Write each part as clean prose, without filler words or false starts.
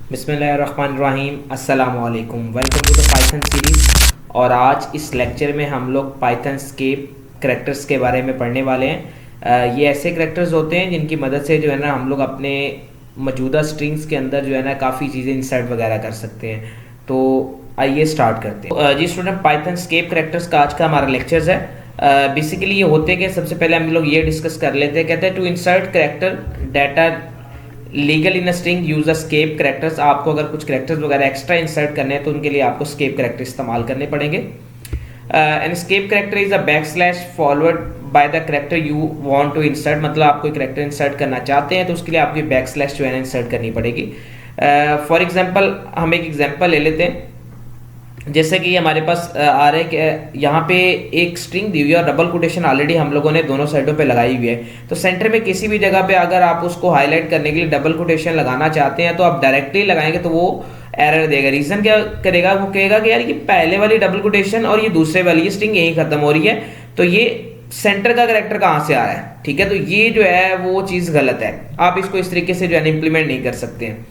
बिस्मिल्लाहिर्रहमानिर्रहीम अस्सलाम वालेकुम। Welcome to the Python series. और आज इस लेक्चर में हम लोग पाइथन स्केप करैक्टर्स के बारे में पढ़ने वाले हैं। ये ऐसे करैक्टर्स होते हैं जिनकी मदद से जो है ना हम लोग अपने मौजूदा स्ट्रिंग्स के अंदर जो है ना काफ़ी चीज़ें इंसर्ट वगैरह कर सकते हैं। तो आइए स्टार्ट करते हैं। जी स्टूडेंट, पाइथन स्केप करैक्टर्स का आज का हमारा लेक्चर्स है। बेसिकली ये होते कि सबसे पहले हम लोग ये डिस्कस कर लेते हैं। कहते हैं to insert character data legal in string use a escape characters. आपको अगर कुछ करैक्टर्स वगैरह एक्स्ट्रा इंसर्ट करने हैं तो उनके लिए आपको स्केप करैक्टर इस्तेमाल करने पड़ेंगे। And escape character is a backslash forward by the character you want to insert. मतलब आप कोई करैक्टर इंसर्ट करना चाहते हैं तो उसके लिए आपको बैक स्लैश जो है ना इंसर्ट करनी पड़ेगी। फॉर एग्जाम्पल हम एक एग्जाम्पल ले लेते हैं। जैसे कि हमारे पास आ रहा है कि यहाँ पे एक स्ट्रिंग दी हुई है और डबल कोटेशन ऑलरेडी हम लोगों ने दोनों साइडों पे लगाई हुई है। तो सेंटर में किसी भी जगह पे अगर आप उसको हाईलाइट करने के लिए डबल कोटेशन लगाना चाहते हैं तो आप डायरेक्टली लगाएंगे तो वो एरर देगा। रीजन क्या करेगा, वो कहेगा कि यार ये पहले वाली डबल कोटेशन और ये दूसरे वाली स्ट्रिंग यही खत्म हो रही है, तो ये सेंटर का करैक्टर कहाँ से आ रहा है। ठीक है, तो ये जो है वो चीज़ गलत है। आप इसको इस तरीके से जो है इंप्लीमेंट नहीं कर सकते हैं।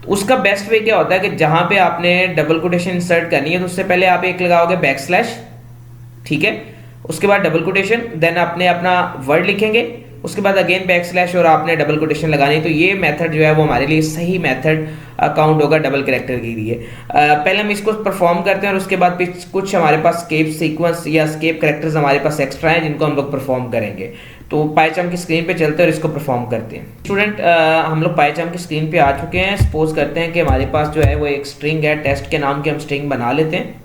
उसका बेस्ट वे क्या होता है कि जहां पे आपने डबल कोटेशन इंसर्ट करनी है तो उससे पहले आप एक लगाओगे बैक स्लैश, ठीक है, उसके बाद डबल कोटेशन, देन आपने अपना वर्ड लिखेंगे, उसके बाद अगेन बैक स्लैश और आपने डबल कोटेशन लगानी है। तो ये मेथड जो है वो हमारे लिए सही मेथड काउंट होगा डबल कैरेक्टर के लिए। पहले हम इसको परफॉर्म करते हैं और उसके बाद कुछ हमारे पास स्केप सीक्वेंस या स्केप कैरेक्टर्स हमारे पास एक्स्ट्रा हैं जिनको हम लोग परफॉर्म करेंगे। तो पाइथन की स्क्रीन पे चलते हैं और इसको परफॉर्म करते हैं। स्टूडेंट, हम लोग पाइथन की स्क्रीन पे आ चुके हैं। सपोज करते हैं कि हमारे पास जो है वो एक स्ट्रिंग है, टेस्ट के नाम की हम स्ट्रिंग बना लेते हैं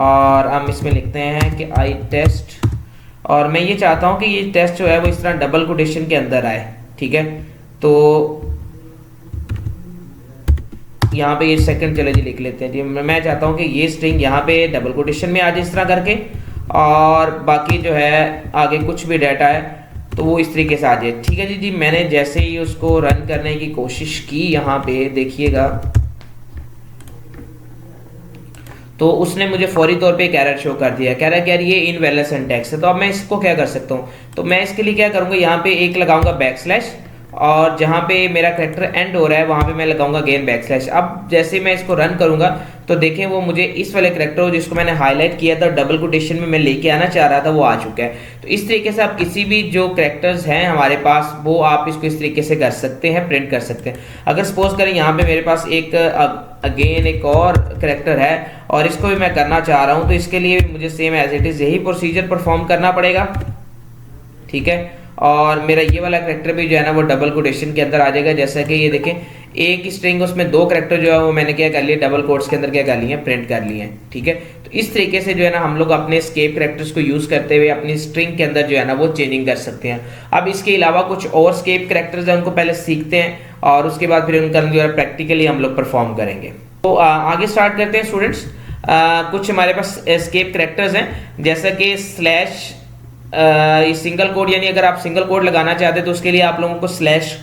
और हम इसमें लिखते हैं कि आई टेस्ट। और मैं ये चाहता हूँ कि ये टेस्ट जो है वो इस तरह डबल कोटेशन के अंदर आए। ठीक है, तो यहाँ पे ये सेकंड चले जी लिख लेते हैं जी। मैं चाहता हूँ कि ये स्ट्रिंग यहाँ पे डबल कोटेशन में आ जाए इस तरह करके, और बाकी जो है आगे कुछ भी डाटा है तो वो इस तरीके से आ जाए। ठीक है जी। मैंने जैसे ही उसको रन करने की कोशिश की, यहाँ पे देखिएगा तो उसने मुझे फौरी तौर पे एक एरर शो कर दिया। कह रहा है कि यार ये इनवैलिड सिंटैक्स है। तो अब मैं इसको क्या कर सकता हूँ, तो मैं इसके लिए क्या करूँगा, यहाँ पे एक लगाऊंगा बैक स्लैश और जहाँ पे मेरा कैरेक्टर एंड हो रहा है वहाँ पे मैं लगाऊंगा अगेन बैक स्लैश। अब जैसे मैं इसको रन करूंगा तो देखें वो मुझे इस वाले कैरेक्टर जिसको मैंने हाईलाइट किया था डबल कोटेशन में मैं लेके आना चाह रहा था वो आ चुका है। तो इस तरीके से आप किसी भी जो कैरेक्टर्स हैं हमारे पास वो आप इसको इस तरीके से कर सकते हैं, प्रिंट कर सकते हैं। अगर सपोज करें यहाँ पे मेरे पास एक अगेन एक और कैरेक्टर है और इसको भी मैं करना चाह रहा हूँ, तो इसके लिए मुझे सेम एज इट इज यही प्रोसीजर परफॉर्म करना पड़ेगा। ठीक है, और मेरा ये वाला कैरेक्टर भी जो है ना वो डबल कोटेशन के अंदर आ जाएगा। जैसा कि ये देखें एक स्ट्रिंग उसमें दो कैरेक्टर जो है वो मैंने क्या कर लिए, डबल कोट्स के अंदर क्या कर लिए, प्रिंट कर लिए हैं। ठीक है, तो इस तरीके से जो है ना हम लोग अपने स्केप कैरेक्टर्स को यूज करते हुए अपनी स्ट्रिंग के अंदर जो है ना वो चेंजिंग कर सकते हैं। अब इसके अलावा कुछ और स्केप कैरेक्टर्स हैं उनको पहले सीखते हैं और उसके बाद फिर उनका जो है प्रैक्टिकली हम लोग परफॉर्म करेंगे। तो आगे स्टार्ट करते हैं स्टूडेंट्स। कुछ हमारे पास स्केप कैरेक्टर्स हैं जैसा कि स्लैश सिंगल कोड, यानी अगर आप सिंगल कोड लगाना चाहते हैं तो उसके लिए आप लोगों को slash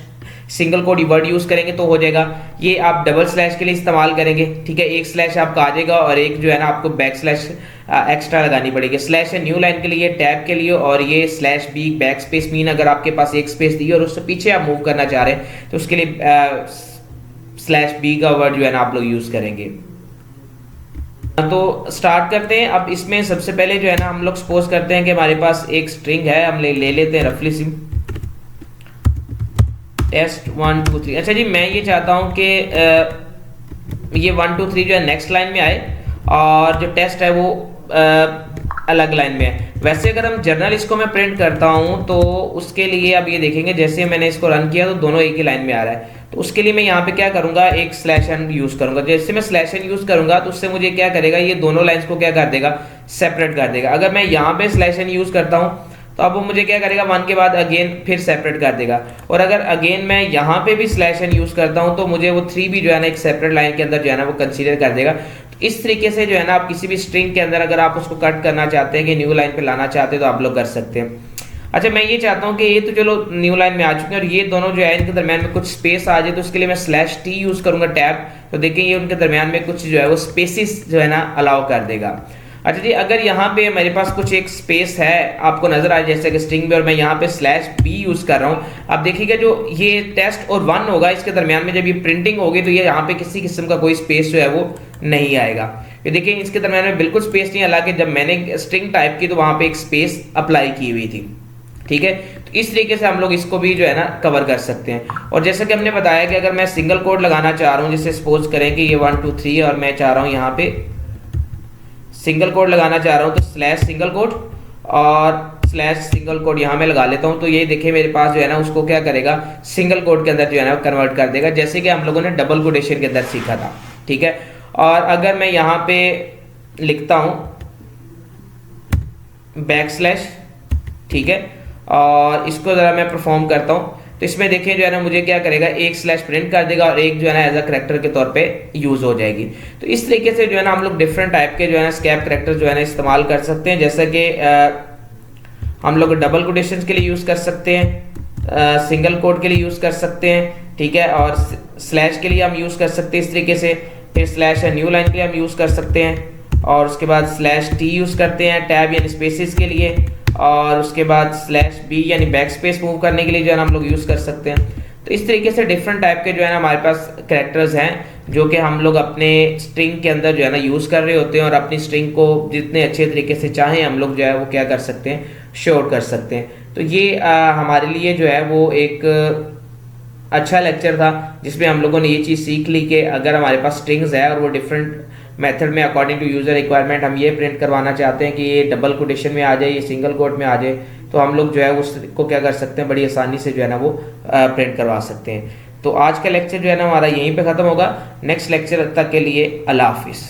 single code word use करेंगे तो हो जाएगा। ये आप डबल स्लैश के लिए इस्तेमाल करेंगे। ठीक है, एक स्लैश आपका आ जाएगा और एक जो है ना आपको बैक स्लैश एक्स्ट्रा लगानी पड़ेगी। स्लैश है न्यू लाइन के लिए, टैब के लिए, और ये slash be back space mean अगर आपके पास एक स्पेस दी और उससे पीछे आप मूव करना चाह रहे हैं तो उसके लिए स्लैश बी का वर्ड जो है ना आप लोग यूज करेंगे। तो स्टार्ट करते हैं। अब इसमें सबसे पहले जो है ना हम लोग सपोज करते हैं कि हमारे पास एक स्ट्रिंग है, हम ले लेते हैं रफली सिम टेस्ट 1 2 3। अच्छा जी, मैं ये चाहता हूं कि ये 1 2 3 जो है नेक्स्ट लाइन में आए और जो टेस्ट है वो अलग लाइन में है। वैसे अगर हम जर्नल इसको मैं प्रिंट करता हूं तो उसके लिए अब ये देखेंगे जैसे मैंने इसको रन किया तो दोनों एक ही लाइन में आ रहा है। तो उसके लिए मैं यहाँ पे क्या करूंगा, एक स्लैश एन यूज करूंगा। जैसे मैं स्लैश एन यूज करूंगा तो उससे मुझे क्या करेगा, ये दोनों लाइंस को क्या कर देगा, सेपरेट कर देगा। अगर मैं यहाँ पे स्लैश एन यूज करता हूँ तो अब वो मुझे क्या करेगा, वन के बाद अगेन फिर सेपरेट कर देगा। और अगर अगेन मैं यहाँ पे भी स्लैश एन यूज करता हूँ तो मुझे वो 3 भी जो है ना एक सेपरेट लाइन के अंदर जो है ना वो कंसीडर कर देगा। तो इस तरीके से जो है ना आप किसी भी स्ट्रिंग के अंदर अगर आप उसको कट करना चाहते हैं कि न्यू लाइन पे लाना चाहते हैं तो आप लोग कर सकते हैं। अच्छा, मैं ये चाहता हूँ कि ये तो चलो न्यू लाइन में आ चुके हैं और ये दोनों जो है इनके दरमियान में कुछ स्पेस आ जाए, तो उसके लिए मैं स्लैश टी यूज करूंगा टैब। तो देखिए ये उनके दरमियान में कुछ जो है वो स्पेसिस जो है ना अलाउ कर देगा। अच्छा जी, अगर यहाँ पे मेरे पास कुछ एक स्पेस है, आपको नजर आए जैसे कि स्ट्रिंग में, और मैं यहाँ पे /b यूज कर रहा हूँ, आप देखिएगा जो ये टेस्ट और 1 होगा इसके दरमियान में जब ये प्रिंटिंग होगी तो ये यहाँ पे किसी किस्म का कोई स्पेस जो है वो नहीं आएगा। ये देखिए इसके दरमियान में बिल्कुल स्पेस नहीं, हालांकि जब मैंने स्ट्रिंग टाइप की तो वहां पे एक स्पेस अप्लाई की हुई थी। ठीक है, तो इस तरीके से हम लोग इसको भी जो है ना कवर कर सकते हैं। और जैसा कि हमने बताया कि अगर मैं सिंगल कोड लगाना चाह रहा हूँ, जैसे सपोज करें कि ये 1 2 3 और मैं चाह रहा हूँ यहाँ पे सिंगल कोड लगाना चाह रहा हूँ, तो /सिंगल कोड और /सिंगल कोड यहाँ मैं लगा लेता हूँ। तो ये देखिए मेरे पास जो है ना उसको क्या करेगा, सिंगल कोड के अंदर जो है ना कन्वर्ट कर देगा, जैसे कि हम लोगों ने डबल कोटेशन के अंदर सीखा था। ठीक है, और अगर मैं यहाँ पे लिखता हूँ /, ठीक है, और इसको ज़रा मैं परफॉर्म करता हूँ, तो इसमें देखें जो है ना मुझे क्या करेगा, एक / प्रिंट कर देगा और एक जो है ना एज अ करेक्टर के तौर पे यूज हो जाएगी। तो इस तरीके से जो है ना हम लोग डिफरेंट टाइप के जो है ना स्कैप करेक्टर जो है ना इस्तेमाल कर सकते हैं, जैसे कि हम लोग डबल कोटेशन के लिए यूज कर सकते हैं, सिंगल कोड के लिए यूज कर सकते हैं, ठीक है, और / के लिए हम यूज कर सकते हैं इस तरीके से, फिर / न्यू लाइन के लिए हम यूज कर सकते हैं, और उसके बाद /t यूज करते हैं टैब यानी स्पेसिस के लिए, और उसके बाद /b यानी बैक स्पेस मूव करने के लिए जो है ना हम लोग यूज कर सकते हैं। तो इस तरीके से डिफरेंट टाइप के जो है ना हमारे पास कैरेक्टर्स हैं जो कि हम लोग अपने स्ट्रिंग के अंदर जो है ना यूज कर रहे होते हैं, और अपनी स्ट्रिंग को जितने अच्छे तरीके से चाहें हम लोग जो है वो क्या कर सकते हैं, शोर कर सकते हैं। तो ये हमारे लिए जो है वो एक अच्छा लेक्चर था जिसमें हम लोगों ने ये चीज़ सीख ली कि अगर हमारे पास स्ट्रिंग्स है और वो डिफरेंट मेथड में अकॉर्डिंग टू यूजर रिक्वायरमेंट हम ये प्रिंट करवाना चाहते हैं कि ये डबल कोटेशन में आ जाए, ये सिंगल कोट में आ जाए, तो हम लोग जो है उसको क्या कर सकते हैं, बड़ी आसानी से जो है ना वो प्रिंट करवा सकते हैं। तो आज का लेक्चर जो है ना हमारा यहीं पे ख़त्म होगा। नेक्स्ट लेक्चर तक के लिए अल्लाह हाफिज़।